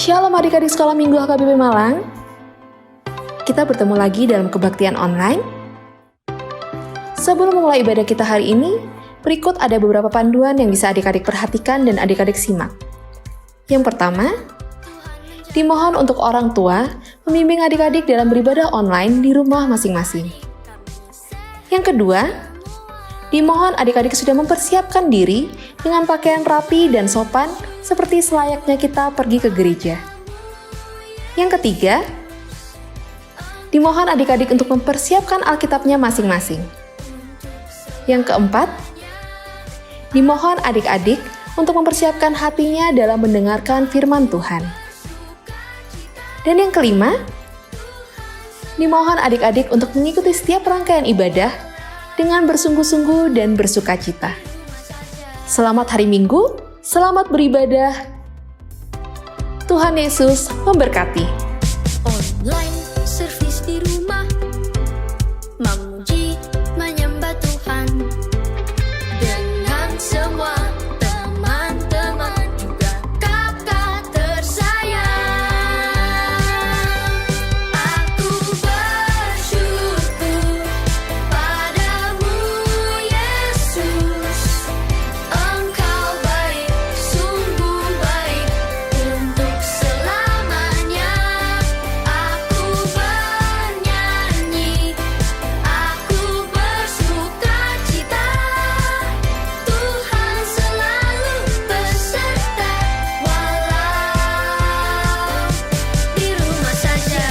Shalom adik-adik sekolah minggu HKBP Malang. Kita bertemu lagi dalam kebaktian online. Sebelum memulai ibadah kita hari ini, berikut ada beberapa panduan yang bisa adik-adik perhatikan dan adik-adik simak. Yang pertama, dimohon untuk orang tua membimbing adik-adik dalam beribadah online di rumah masing-masing. Yang kedua, dimohon adik-adik sudah mempersiapkan diri dengan pakaian rapi dan sopan seperti selayaknya kita pergi ke gereja. Yang ketiga, dimohon adik-adik untuk mempersiapkan Alkitabnya masing-masing. Yang keempat, dimohon adik-adik untuk mempersiapkan hatinya dalam mendengarkan firman Tuhan. Dan yang kelima, dimohon adik-adik untuk mengikuti setiap rangkaian ibadah dengan bersungguh-sungguh dan bersukacita. Selamat hari Minggu, selamat beribadah. Tuhan Yesus memberkati. Online service di rumah, memuji, menyembah Tuhan dengan semua teman-teman juga kakak tersayang. Aku bersyukur padamu Yesus, Engkau baik, sungguh baik untuk selamanya. Aku bernyanyi, aku bersukacita, Tuhan selalu beserta, walau di rumah saja.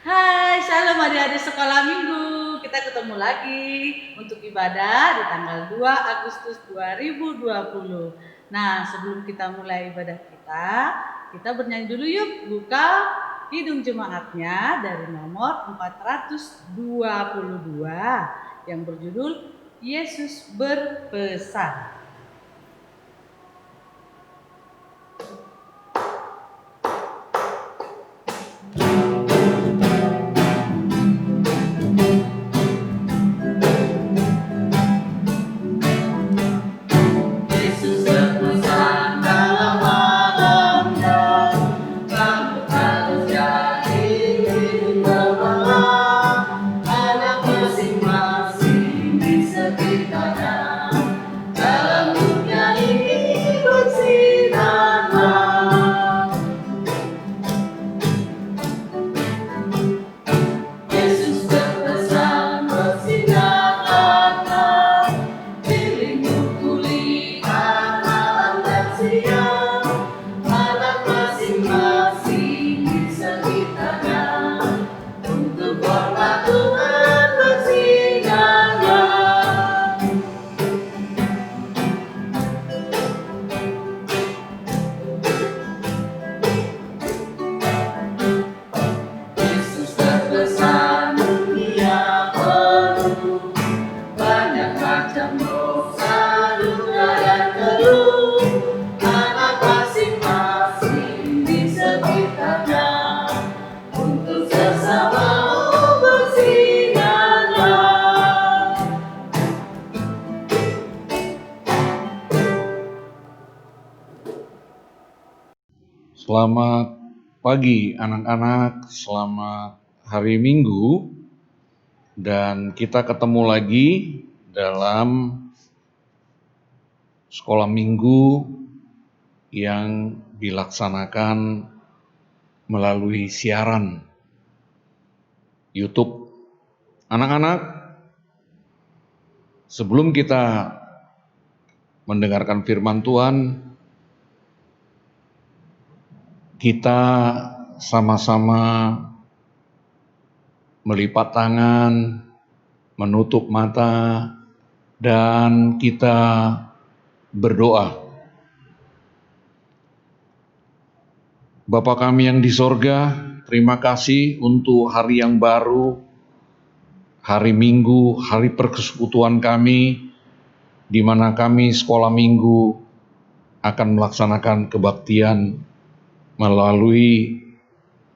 Hai, shalom adik-adik sekolah minggu. Kita ketemu lagi untuk ibadah di tanggal 2 Agustus 2020. Nah, sebelum kita mulai ibadah kita bernyanyi dulu yuk. Buka hidung jemaatnya dari nomor 422 yang berjudul Yesus berpesan. Selamat pagi anak-anak, selamat hari Minggu, dan kita ketemu lagi dalam sekolah minggu yang dilaksanakan melalui siaran YouTube. Anak-anak, sebelum kita mendengarkan firman Tuhan, kita sama-sama melipat tangan, menutup mata, dan kita berdoa. Bapa kami yang di sorga, terima kasih untuk hari yang baru, hari Minggu, hari persekutuan kami, di mana kami sekolah minggu akan melaksanakan kebaktian melalui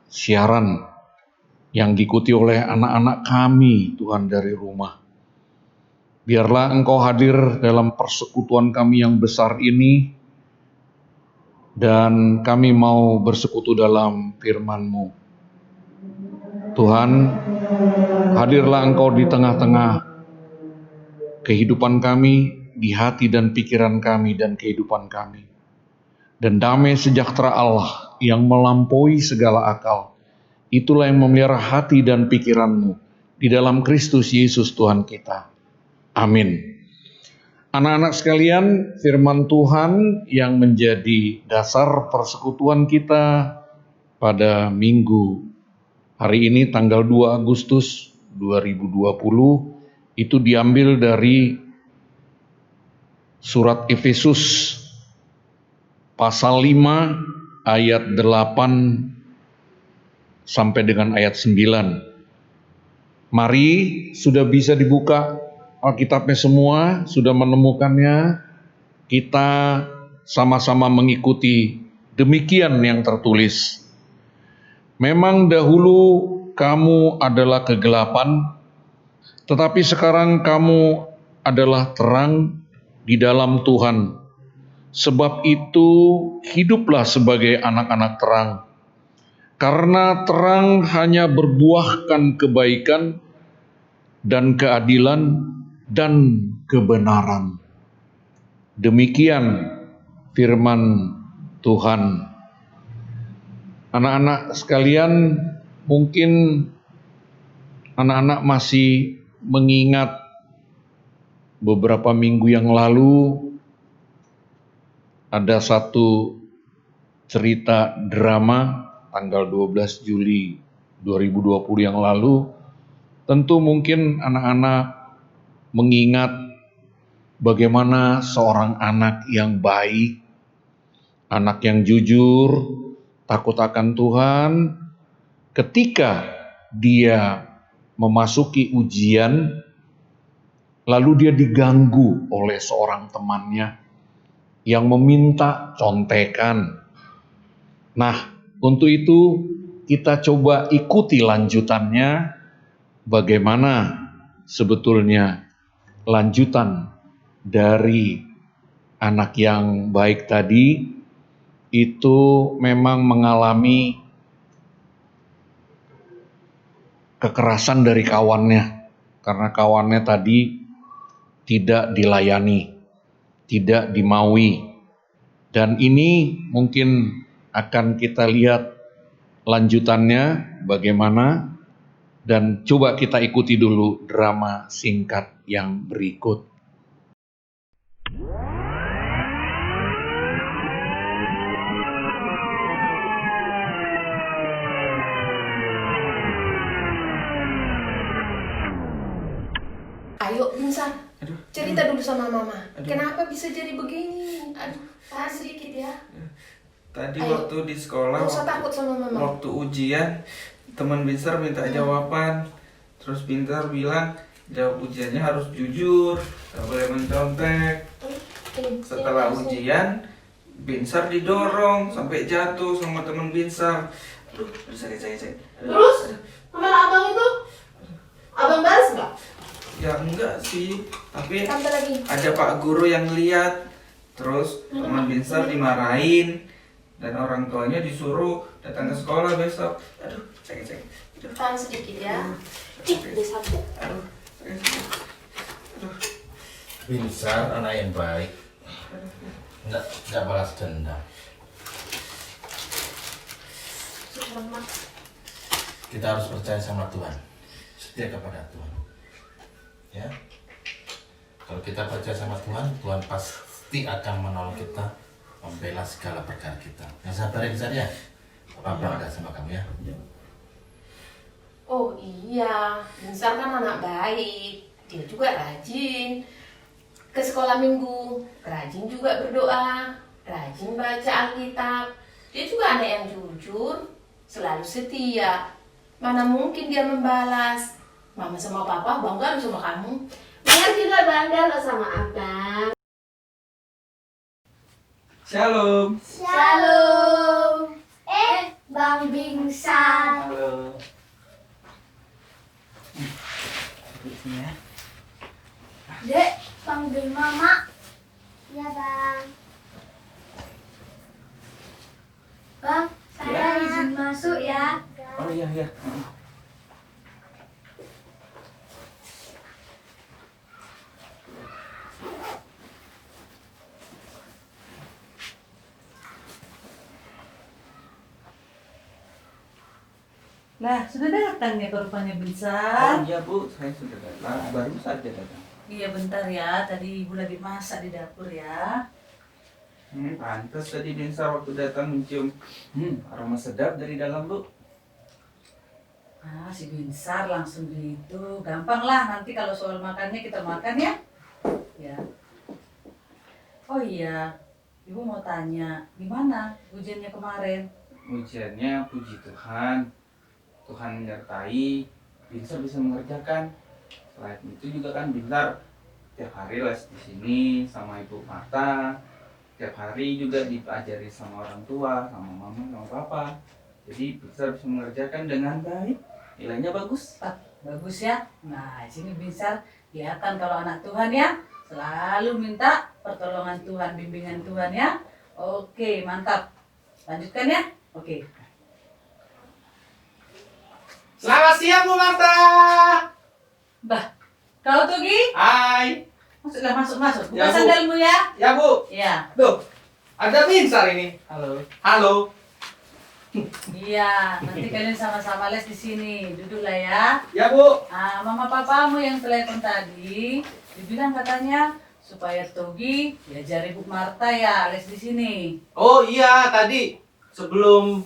siaran yang diikuti oleh anak-anak kami, Tuhan, dari rumah. Biarlah Engkau hadir dalam persekutuan kami yang besar ini, dan kami mau bersekutu dalam firman-Mu. Tuhan, hadirlah Engkau di tengah-tengah kehidupan kami, di hati dan pikiran kami dan kehidupan kami. Dan damai sejahtera Allah yang melampaui segala akal, itulah yang memelihara hati dan pikiran-Mu di dalam Kristus Yesus Tuhan kita. Amin. Anak-anak sekalian, firman Tuhan yang menjadi dasar persekutuan kita pada minggu hari ini tanggal 2 Agustus 2020 itu diambil dari surat Efesus pasal 5 ayat 8 sampai dengan ayat 9. Mari, sudah bisa dibuka Alkitabnya semua, sudah menemukannya, kita sama-sama mengikuti demikian yang tertulis. Memang dahulu kamu adalah kegelapan, tetapi sekarang kamu adalah terang di dalam Tuhan. Sebab itu hiduplah sebagai anak-anak terang. Karena terang hanya berbuahkan kebaikan dan keadilan dan kebenaran. Demikian firman Tuhan. Anak-anak sekalian, mungkin anak-anak masih mengingat beberapa minggu yang lalu ada satu cerita drama tanggal 12 Juli 2020 yang lalu. Tentu mungkin anak-anak mengingat bagaimana seorang anak yang baik, anak yang jujur, takut akan Tuhan, ketika dia memasuki ujian, lalu dia diganggu oleh seorang temannya yang meminta contekan. Nah, untuk itu kita coba ikuti lanjutannya, bagaimana sebetulnya lanjutan dari anak yang baik tadi itu memang mengalami kekerasan dari kawannya, karena kawannya tadi tidak dilayani, tidak dimaui. Dan ini mungkin akan kita lihat lanjutannya bagaimana, dan coba kita ikuti dulu drama singkat yang berikut. Ayo, Binsan. Cerita dulu sama Mama. Kenapa bisa jadi begini? Aduh, tahan sedikit ya. Tadi Ayo. waktu di sekolah, Gak usah takut sama Mama. waktu ujian, teman Binsar minta jawaban. Terus Binsar bilang, jawab ujiannya harus jujur, gak boleh mencontek. Setelah ujian, Binsar didorong sampai jatuh sama teman Binsar. Aduh, sakit. Terus, kemana abang itu? Abang balas nggak? Ya enggak sih, tapi Sampai lagi. ada Pak Guru yang lihat. Terus teman Binsar dimarahin dan orang tuanya disuruh datang ke sekolah besok. Aduh, sakit. Tahan sedikit ya. Ih, udah satu. Aduh, sakit. Aduh. Binsar anak yang baik, nggak balas dendam. Kita harus percaya sama Tuhan, setia kepada Tuhan. Ya, kalau kita percaya sama Tuhan, Tuhan pasti akan menolong kita, membela segala perkara kita. Yang sabar ya Binsar ya. Papa ada sama kamu ya. Oh iya, Binsar kan anak baik. Dia juga rajin ke sekolah minggu, rajin juga berdoa, rajin baca Alkitab. Dia juga anak yang jujur, selalu setia. Mana mungkin dia membalas. Mama sama Papa bangga sama kamu. Mama juga bangga loh sama abang. Shalom. Shalom. Bang Binsar. Halo. Di sini ya. Dek, panggil mama. Ya bang. Bang, saya izin masuk ya. Oh iya iya. Lah, sudah datang ya ke rupanya Oh Binsar? iya Bu, saya sudah datang. Baru saja datang. Iya bentar ya, tadi ibu lagi masak di dapur ya. Pantas tadi Binsar waktu datang mencium aroma sedap dari dalam Bu. Ah, si Binsar langsung gitu. Gampang lah, nanti kalau soal makannya kita makan ya. Ya. Oh iya, ibu mau tanya, gimana ujiannya kemarin? Ujiannya puji Tuhan. Tuhan menyertai, Binsar bisa mengerjakan. Selain itu juga kan Binsar tiap hari les di sini sama Ibu Marta. Tiap hari juga diajari sama orang tua, sama mama, sama papa. Jadi Binsar bisa mengerjakan dengan baik. Nilainya bagus. Bagus ya. Nah, di sini Binsar kelihatan kalau anak Tuhan ya. Selalu minta pertolongan Tuhan, bimbingan Tuhan ya. Oke, mantap. Lanjutkan ya. Oke. Selamat siang Bu Marta. Bah, kau tuh Gi? Hai. Masuk. Buka Ya, Bu. sandalmu ya. Ya Bu. Iya. Tuh, ada Binsar ini. Halo. Halo. Iya, nanti kalian sama-sama les di sini. Duduklah ya. Ya Bu. Ah, mama papamu yang telepon tadi, dibilang katanya supaya Togi diajari Bu Marta ya les di sini. Oh iya, tadi sebelum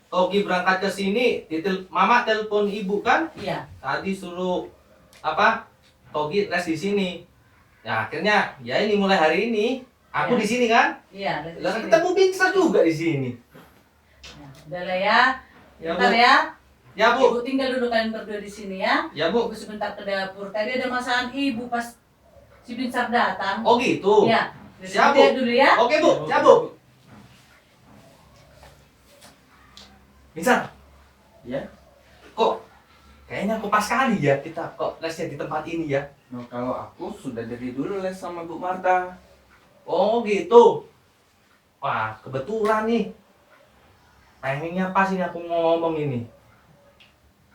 Togi berangkat ke sini, Mama telepon ibu kan? Iya. Tadi suruh apa? Togi les di sini. Ya akhirnya ya ini mulai hari ini aku Iya. di sini kan? Iya, les di Lah sini. ketemu Binsar juga di sini. Ya, udahlah ya. Ya, Bentar Bu. ya. Ya Ibu Bu. tinggal dulu kalian berdua di sini ya. Ya Bu. Ibu sebentar ke dapur. Tadi ada masakan ibu pas si Binsar datang. Oh gitu. Iya. Siap, Bu. Lihat dulu ya. Oke Bu, siap Bu. Binsar, Ya. kok kayaknya aku pas kali ya kita kok lesnya di tempat ini ya. Nah, kalau aku sudah dari dulu les sama Bu Marta. Oh gitu. Wah kebetulan nih. Timingnya pas ini aku mau ngomong ini.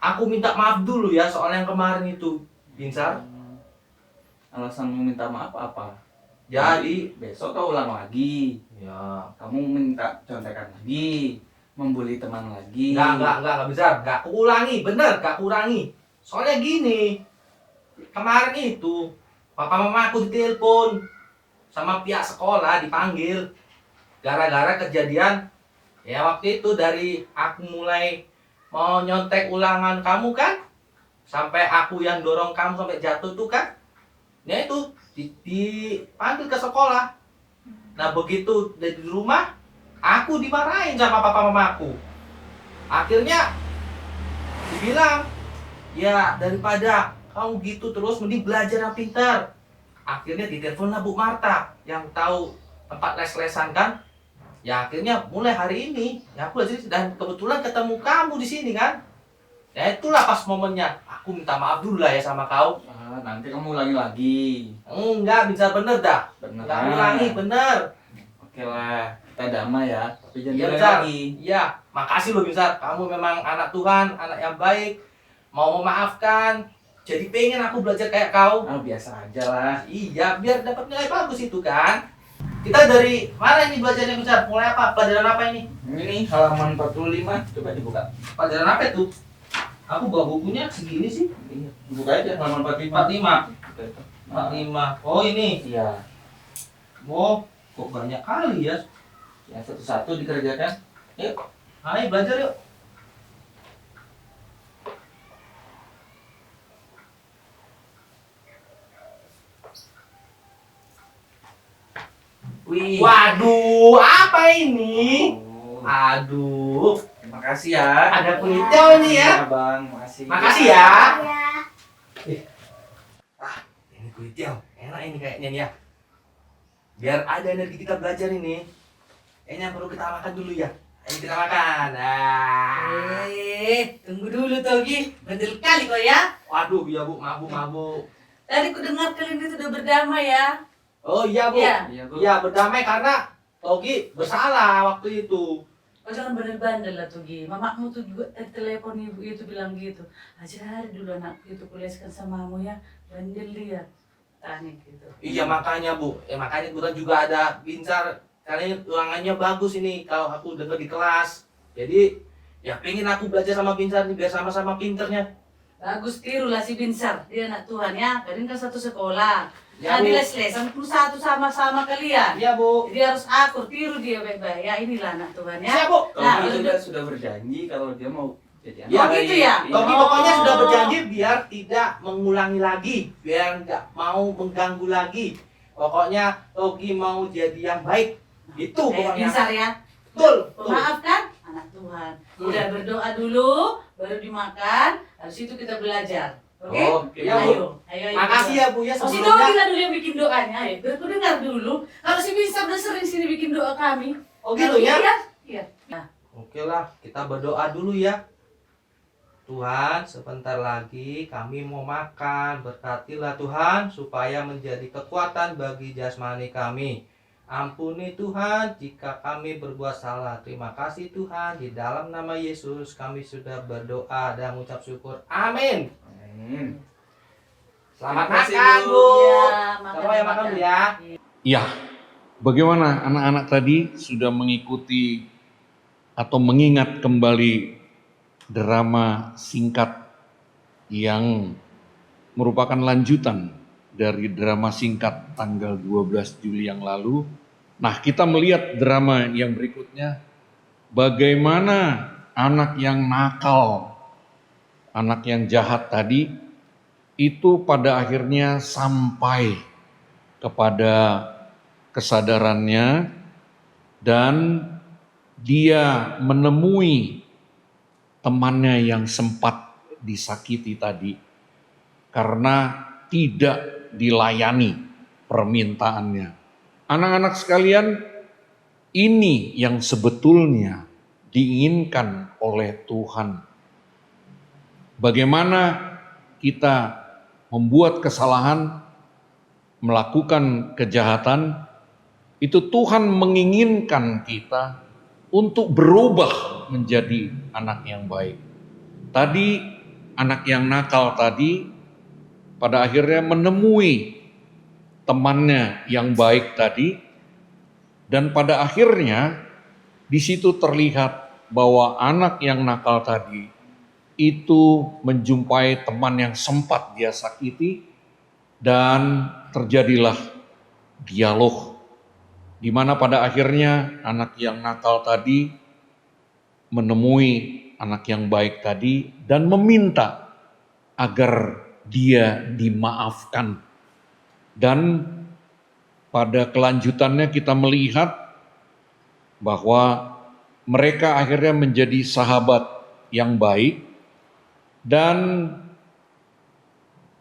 Aku minta maaf dulu ya soal yang kemarin itu, Binsar. Alasanmu minta maaf apa? Jadi, besok kau ulang lagi. ya Kamu minta contekan lagi, membuli teman lagi. enggak Binsar, enggak kuulangi, bener enggak kurangi. Soalnya gini, kemarin itu papa mama aku ditelepon sama pihak sekolah dipanggil gara-gara kejadian ya waktu itu dari aku mulai mau nyontek ulangan kamu kan sampai aku yang dorong kamu sampai jatuh tuh kan ya itu dipanggil ke sekolah. Nah begitu dari rumah aku dimarahin sama papa mamaku. Akhirnya dibilang ya daripada kamu gitu terus mending belajar yang pintar. Akhirnya ditelepon Bu Marta yang tahu tempat les-lesan kan. Ya akhirnya mulai hari ini ya aku belajar dan kebetulan ketemu kamu di sini kan. Ya itulah pas momennya. Aku minta maaf dulu lah ya sama kau. Nanti kamu ulangi lagi. Enggak bisa bener dah. Bener. Enggak ulangi bener. Oke lah, kita damai ya. Tapi jangan Iya ulangi Binsar. lagi. Iya, makasih loh Binsar. Kamu memang anak Tuhan, anak yang baik. Mau memaafkan. Jadi pengen aku belajar kayak kau. Biasa aja lah. Iya, biar dapat nilai bagus itu kan. Kita dari mana ini belajarnya Binsar? Mulai apa? Pelajaran apa ini? Ini halaman 45, coba dibuka. Pelajaran apa itu? Aku bawa bukunya segini sih. Iya, buka aja halaman 45. 45. Buka itu. 45. Oh ini. Iya. Oh, kok banyak kali ya. Ya satu-satu dikerjakan. Yuk, ayo belajar yuk. Wih. Waduh, apa ini? Oh, Aduh, terima kasih ya. ada penelitian nih ya. Iya, Bang, makasih. Makasih ya. Ya. Ini kulitiau, enak ini kayaknya nih ya. Biar ada energi kita belajar ini. Kayaknya perlu kita makan dulu ya. Ayo kita makan. Nah. Tunggu dulu Togi. Bandel kali kau ya. Waduh, iya Bu, mabuk. Tadi ku dengar kalian itu udah berdamai ya. Oh iya Bu. Iya. Iya, berdamai karena Togi bersalah waktu itu. Oh jangan bandel-bandel lah tuh Gi. Mamamu tuh juga telepon ibu itu bilang gitu. Ajari dulu anakku itu kuleskan samamu ya. Bandel dia. Tanya gitu. Iya makanya Bu, makanya kebetulan juga ada Binsar. Karena ulangannya bagus ini kalau aku dengar di kelas. Jadi ya pengen aku belajar sama Binsar nih biar sama-sama pinternya. Bagus tirulah si Binsar. Dia anak Tuhan ya. Kalian kan satu sekolah. Ya, Nah Bu. di les-lesan pun satu sama-sama kalian. Iya Bu. Jadi harus akur, tiru dia baik-baik. Ya inilah anak Tuhan ya. Iya Bu. Nah, Togi juga udah- sudah berjanji kalau dia mau jadi anak Ya, gitu ya? Iya. Togi Oh. pokoknya sudah berjanji biar tidak mengulangi lagi, biar nggak mau mengganggu lagi. Pokoknya Togi mau jadi yang baik. Itu pokoknya. Binsar ya. Betul. Maaf kan? Anak Tuhan. Udah berdoa dulu, baru dimakan. Habis itu kita belajar. Oke? Oke, ya, Bu. Ayo. Makasih ya Bu ya Si sebelumnya. Togi lah dulu yang bikin doanya. Ayo, biar aku dengar dulu. Kalau si Binsar udah sering sini bikin doa kami. Oh gitu ya? Iya. Nah, Oke lah, kita berdoa dulu ya. Tuhan, sebentar lagi kami mau makan. Berkatilah Tuhan supaya menjadi kekuatan bagi jasmani kami. Ampuni Tuhan jika kami berbuat salah. Terima kasih Tuhan. Di dalam nama Yesus kami sudah berdoa dan mengucap syukur. Amin. Amin. Selamat Terima kasih, makan Bu. Bu. Iya, Sama ya makan Bu ya. Ya, bagaimana anak-anak tadi sudah mengikuti atau mengingat kembali drama singkat yang merupakan lanjutan dari drama singkat tanggal 12 Juli yang lalu. Nah, kita melihat drama yang berikutnya, bagaimana anak yang nakal, anak yang jahat tadi, itu pada akhirnya sampai kepada kesadarannya dan dia menemui temannya yang sempat disakiti tadi karena tidak dilayani permintaannya. Anak-anak sekalian, ini yang sebetulnya diinginkan oleh Tuhan. Bagaimana kita membuat kesalahan, melakukan kejahatan, itu Tuhan menginginkan kita untuk berubah menjadi anak yang baik. Tadi anak yang nakal tadi pada akhirnya menemui temannya yang baik tadi, dan pada akhirnya di situ terlihat bahwa anak yang nakal tadi itu menjumpai teman yang sempat dia sakiti dan terjadilah dialog di mana pada akhirnya anak yang nakal tadi menemui anak yang baik tadi dan meminta agar dia dimaafkan. Dan pada kelanjutannya kita melihat bahwa mereka akhirnya menjadi sahabat yang baik, dan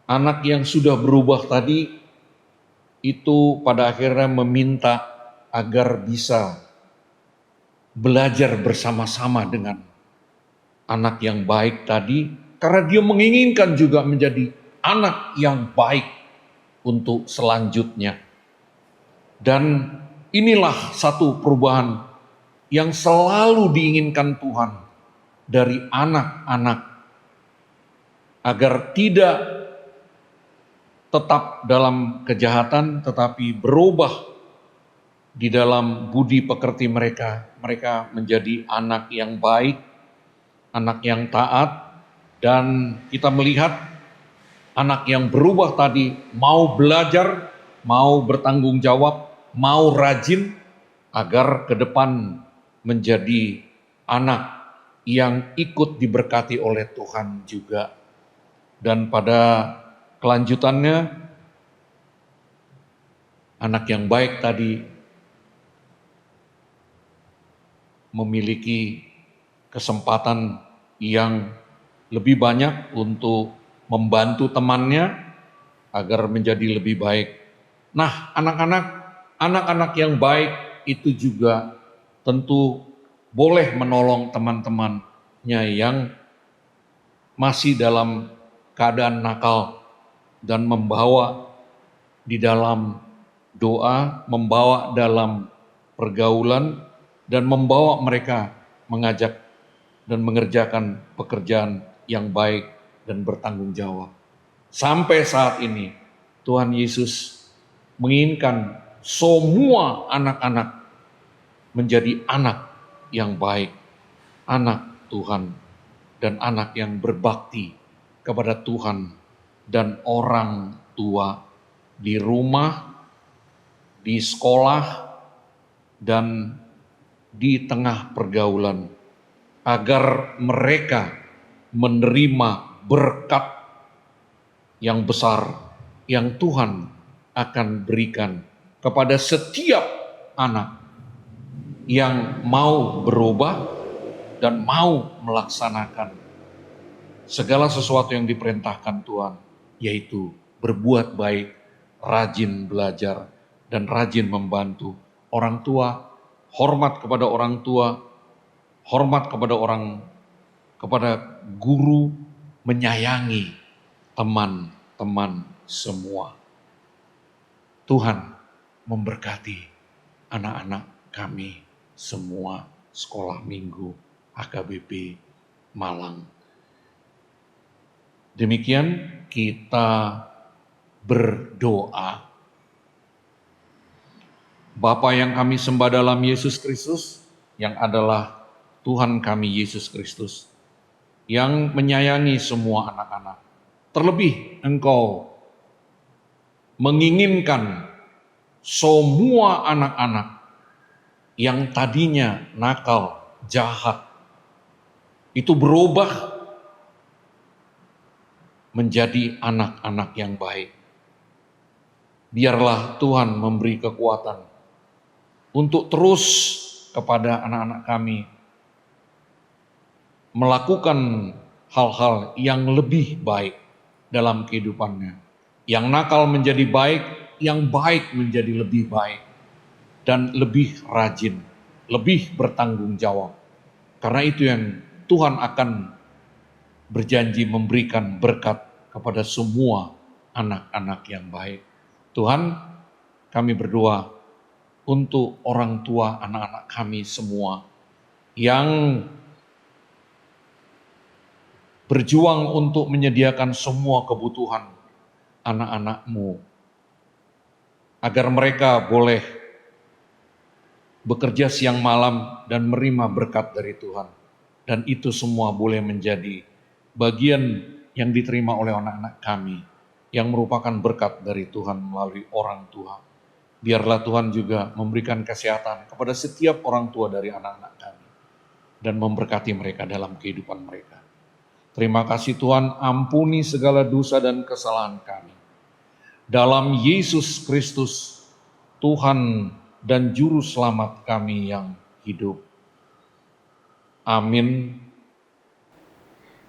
anak yang sudah berubah tadi itu pada akhirnya meminta agar bisa belajar bersama-sama dengan anak yang baik tadi, karena dia menginginkan juga menjadi anak yang baik untuk selanjutnya. Dan inilah satu perubahan yang selalu diinginkan Tuhan dari anak-anak, agar tidak tetap dalam kejahatan tetapi berubah di dalam budi pekerti mereka. Mereka menjadi anak yang baik, anak yang taat, dan kita melihat anak yang berubah tadi mau belajar, mau bertanggung jawab, mau rajin agar ke depan menjadi anak yang ikut diberkati oleh Tuhan juga. Dan pada kelanjutannya, anak yang baik tadi memiliki kesempatan yang lebih banyak untuk membantu temannya agar menjadi lebih baik. Nah, anak-anak yang baik itu juga tentu boleh menolong teman-temannya yang masih dalam keadaan nakal dan membawa di dalam doa, membawa dalam pergaulan, dan membawa mereka mengajak dan mengerjakan pekerjaan yang baik dan bertanggung jawab. Sampai saat ini Tuhan Yesus menginginkan semua anak-anak menjadi anak yang baik, anak Tuhan, dan anak yang berbakti kepada Tuhan dan orang tua di rumah, di sekolah, dan di tengah pergaulan, agar mereka menerima berkat yang besar yang Tuhan akan berikan kepada setiap anak yang mau berubah dan mau melaksanakan segala sesuatu yang diperintahkan Tuhan, yaitu berbuat baik, rajin belajar, dan rajin membantu orang tua, hormat kepada orang tua, hormat kepada guru, menyayangi teman-teman semua. Tuhan memberkati anak-anak kami semua sekolah minggu HKBP Malang. Demikian kita berdoa. Bapa yang kami sembah dalam Yesus Kristus, yang adalah Tuhan kami Yesus Kristus, yang menyayangi semua anak-anak. Terlebih Engkau menginginkan semua anak-anak yang tadinya nakal, jahat, itu berubah menjadi anak-anak yang baik. Biarlah Tuhan memberi kekuatan untuk terus kepada anak-anak kami melakukan hal-hal yang lebih baik dalam kehidupannya. Yang nakal menjadi baik, yang baik menjadi lebih baik, dan lebih rajin, lebih bertanggung jawab. Karena itu yang Tuhan akan berjanji memberikan berkat kepada semua anak-anak yang baik. Tuhan, kami berdoa untuk orang tua anak-anak kami semua yang berjuang untuk menyediakan semua kebutuhan anak-anak-Mu, agar mereka boleh bekerja siang malam dan menerima berkat dari Tuhan. Dan itu semua boleh menjadi bagian yang diterima oleh anak-anak kami, yang merupakan berkat dari Tuhan melalui orang tua. Biarlah Tuhan juga memberikan kesehatan kepada setiap orang tua dari anak-anak kami, dan memberkati mereka dalam kehidupan mereka. Terima kasih Tuhan, ampuni segala dosa dan kesalahan kami. Dalam Yesus Kristus, Tuhan dan Juru Selamat kami yang hidup. Amin.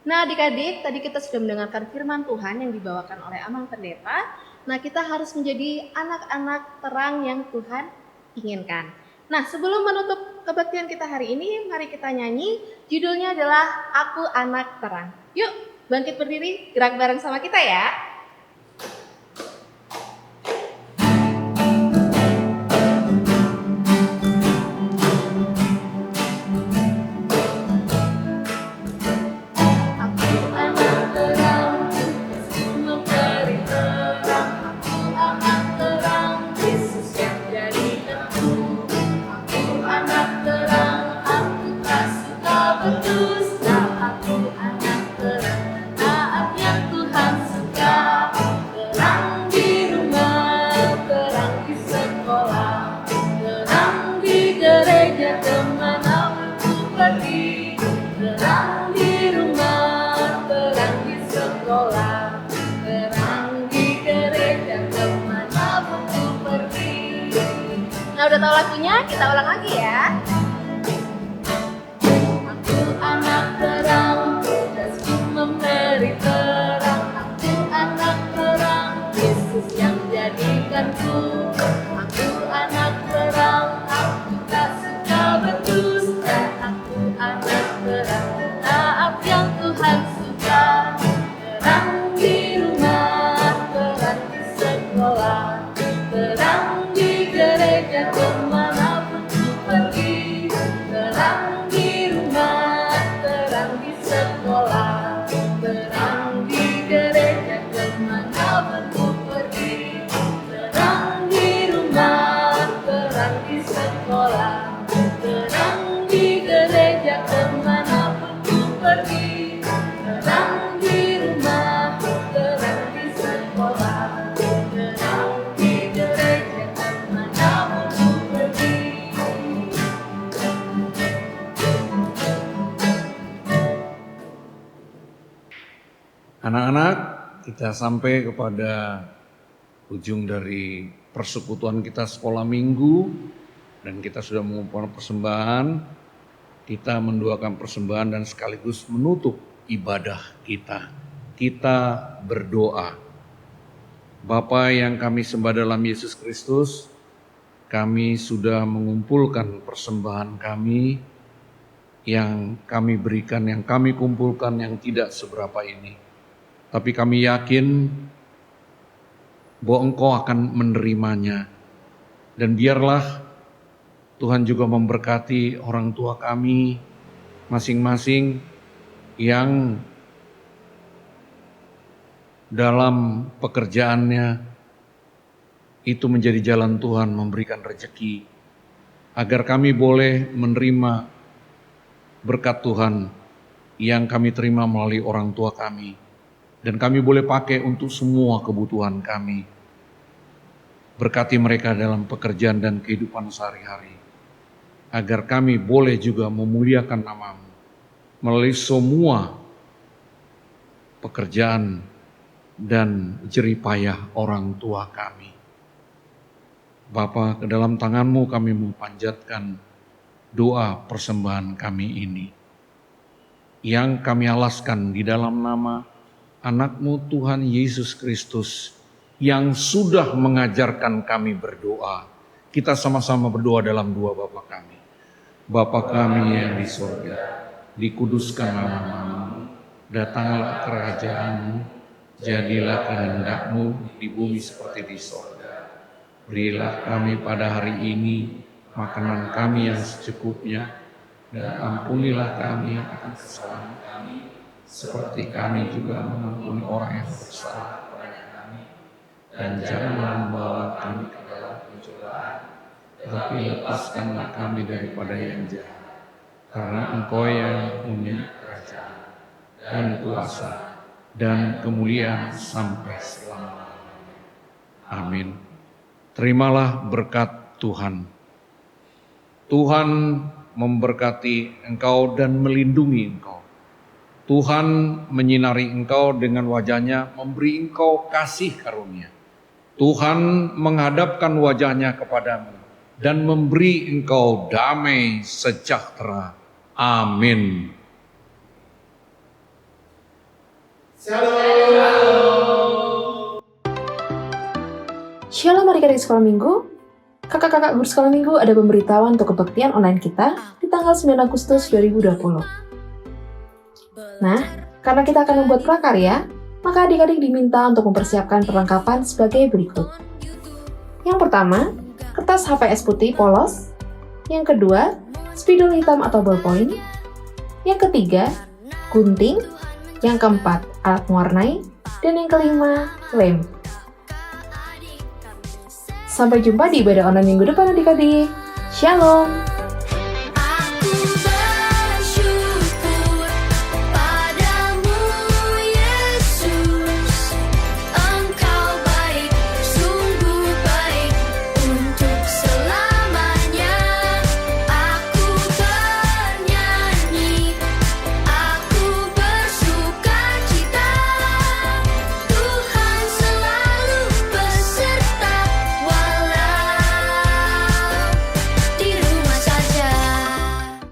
Nah adik-adik, tadi kita sudah mendengarkan firman Tuhan yang dibawakan oleh Amang Pendeta. Nah kita harus menjadi anak-anak terang yang Tuhan inginkan. Nah sebelum menutup kebaktian kita hari ini, mari kita nyanyi. Judulnya adalah Aku Anak Terang. Yuk bangkit berdiri, gerak bareng sama kita ya. Nah udah tahu lagunya, kita ulang lagi ya. Aku anak terang, Yesus memberi terang. Aku anak terang, Yesus yang jadikanku. Aku anak terang, aku tak suka berdusta. Aku anak terang, taat yang Tuhan suka. Terang di Anak-anak, kita sampai kepada ujung dari persekutuan kita sekolah minggu dan kita sudah mengumpulkan persembahan. Kita mendoakan persembahan dan sekaligus menutup ibadah kita. Kita berdoa. Bapa yang kami sembah dalam Yesus Kristus, kami sudah mengumpulkan persembahan kami yang kami berikan, yang kami kumpulkan yang tidak seberapa ini. Tapi kami yakin bahwa Engkau akan menerimanya. Dan biarlah Tuhan juga memberkati orang tua kami masing-masing yang dalam pekerjaannya itu menjadi jalan Tuhan memberikan rezeki. Agar kami boleh menerima berkat Tuhan yang kami terima melalui orang tua kami. Dan kami boleh pakai untuk semua kebutuhan kami. Berkati mereka dalam pekerjaan dan kehidupan sehari-hari. Agar kami boleh juga memuliakan nama-Mu melalui semua pekerjaan dan jeripayah orang tua kami. Bapa, ke dalam tangan-Mu kami memanjatkan doa persembahan kami ini. Yang kami alaskan di dalam nama anak-Mu Tuhan Yesus Kristus yang sudah mengajarkan kami berdoa. Kita sama-sama berdoa dalam doa Bapa kami. Bapa kami yang di surga, dikuduskan nama-Mu, datanglah kerajaan-Mu, jadilah kehendak-Mu di bumi seperti di surga. Berilah kami pada hari ini makanan kami yang secukupnya, dan ampunilah kami akan kesalahan kami, seperti kami juga mengampuni orang yang bersalah kepada kami. Dan janganlah membawa kami ke dalam pencobaan, tetapi lepaskanlah kami daripada yang jahat. Karena Engkau yang punya kerajaan dan kuasa dan kemuliaan sampai selama-lamanya. Amin. Terimalah berkat Tuhan. Tuhan memberkati engkau dan melindungi engkau. Tuhan menyinari engkau dengan wajahnya, memberi engkau kasih karunia. Tuhan menghadapkan wajahnya kepadamu dan memberi engkau damai sejahtera. Amin. Shalom adik-adik sekolah minggu. Kakak-kakak bersekolah minggu ada pemberitahuan untuk kebaktian online kita di tanggal 9 Agustus 2020. Nah, karena kita akan membuat prakarya, maka adik-adik diminta untuk mempersiapkan perlengkapan sebagai berikut. Yang pertama, kertas HPS putih polos. Yang kedua, spidol hitam atau ballpoint. Yang ketiga, gunting. Yang keempat, alat mewarnai. Dan yang kelima, lem. Sampai jumpa di ibadah online minggu depan adik-adik. Shalom!